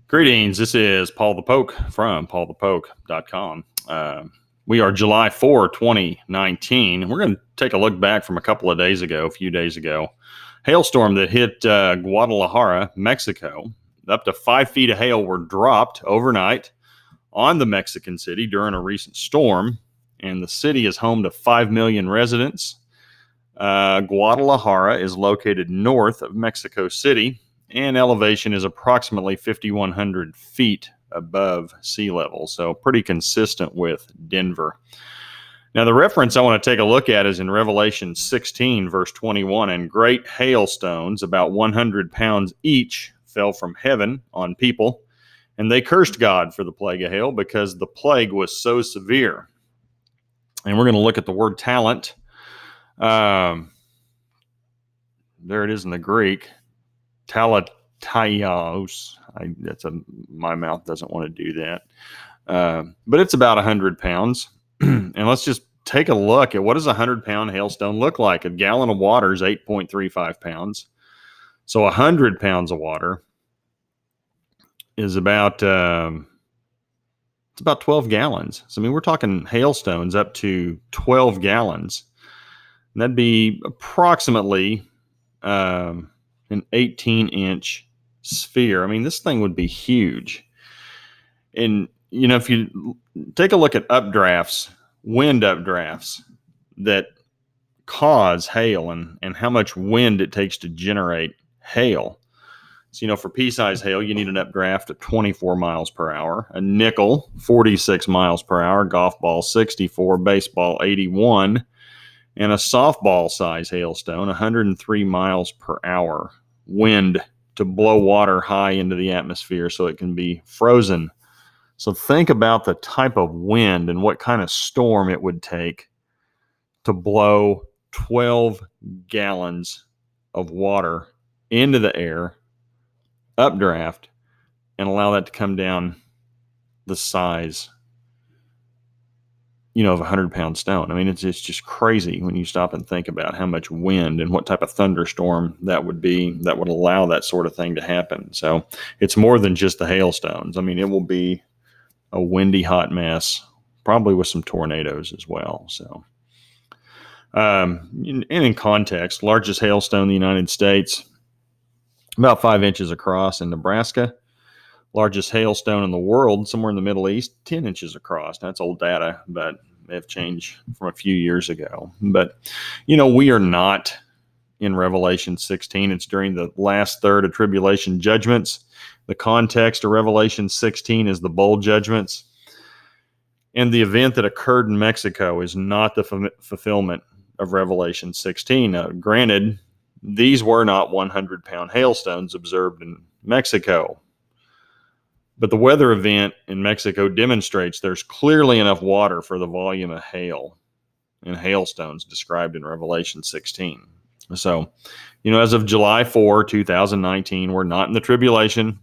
Greetings. This is Paul the Poke from PaulthePoke.com. We are July 4, 2019, and we're going to take a look back from a few days ago. Hailstorm that hit Guadalajara, Mexico. Up to 5 feet of hail were dropped overnight on the Mexican city during a recent storm, and the city is home to 5 million residents. Guadalajara is located north of Mexico City, and elevation is approximately 5,100 feet above sea level, so pretty consistent with Denver. Now, the reference I want to take a look at is in Revelation 16, verse 21, and great hailstones, about 100 pounds each, fell from heaven on people, and they cursed God for the plague of hail because the plague was so severe. And we're going to look at the word talent. There it is in the Greek. Talataios. My mouth doesn't want to do that. But it's about 100 pounds. And let's just take a look at what does a 100-pound hailstone look like. A gallon of water is 8.35 pounds. So 100 pounds of water is about 12 gallons. So, I mean, we're talking hailstones up to 12 gallons. And that'd be approximately an 18-inch sphere. I mean, this thing would be huge. And, you know, if you take a look at updrafts, wind updrafts that cause hail and how much wind it takes to generate hail. So, you know, for pea-sized hail, you need an updraft of 24 miles per hour, a nickel, 46 miles per hour, golf ball, 64, baseball, 81, and a softball size hailstone, 103 miles per hour wind to blow water high into the atmosphere so it can be frozen. So think about the type of wind and what kind of storm it would take to blow 12 gallons of water into the air, updraft, and allow that to come down the size, you know, of a 100-pound stone. I mean, it's just crazy when you stop and think about how much wind and what type of thunderstorm that would be that would allow that sort of thing to happen. So it's more than just the hailstones. I mean, it will be a windy, hot mess, probably with some tornadoes as well. So, and in context, largest hailstone in the United States, about 5 inches across in Nebraska. Largest hailstone in the world, somewhere in the Middle East, 10 inches across. That's old data, but they have changed from a few years ago. But, you know, we are not in Revelation 16. It's during the last third of tribulation judgments. The context of Revelation 16 is the bowl judgments. And the event that occurred in Mexico is not the fulfillment of Revelation 16. Granted, these were not 100-pound hailstones observed in Mexico. But the weather event in Mexico demonstrates there's clearly enough water for the volume of hail and hailstones described in Revelation 16. So, you know, as of July 4, 2019, we're not in the tribulation.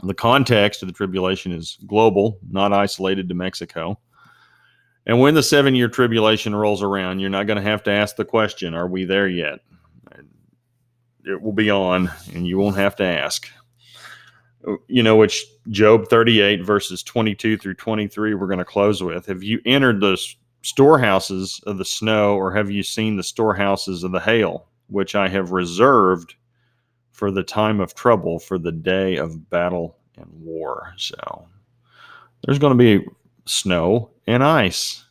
The context of the tribulation is global, not isolated to Mexico. And when the 7-year tribulation rolls around, you're not going to have to ask the question, are we there yet? It will be on, and you won't have to ask. You know, which Job 38 verses 22 through 23 we're going to close with. Have you entered the storehouses of the snow, or have you seen the storehouses of the hail, which I have reserved for the time of trouble, for the day of battle and war? So there's going to be snow and ice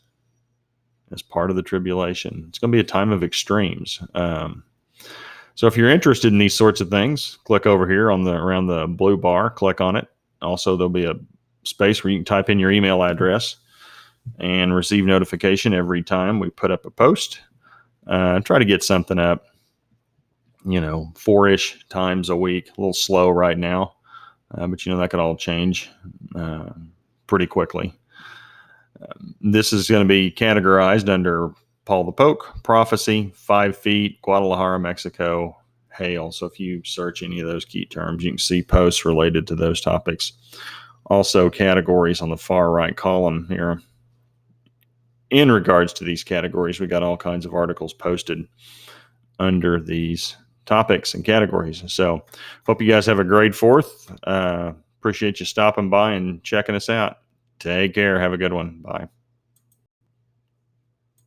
as part of the tribulation. It's going to be a time of extremes. So if you're interested in these sorts of things, click over here around the blue bar, click on it. Also, there'll be a space where you can type in your email address and receive notification every time we put up a post. Try to get something up, 4-ish times a week. A little slow right now, but that could all change pretty quickly. This is going to be categorized under Paul the Poke, prophecy, 5 feet, Guadalajara, Mexico, hail. So if you search any of those key terms, you can see posts related to those topics. Also, categories on the far right column here. In regards to these categories, we got all kinds of articles posted under these topics and categories. So hope you guys have a great 4th. Appreciate you stopping by and checking us out. Take care. Have a good one. Bye.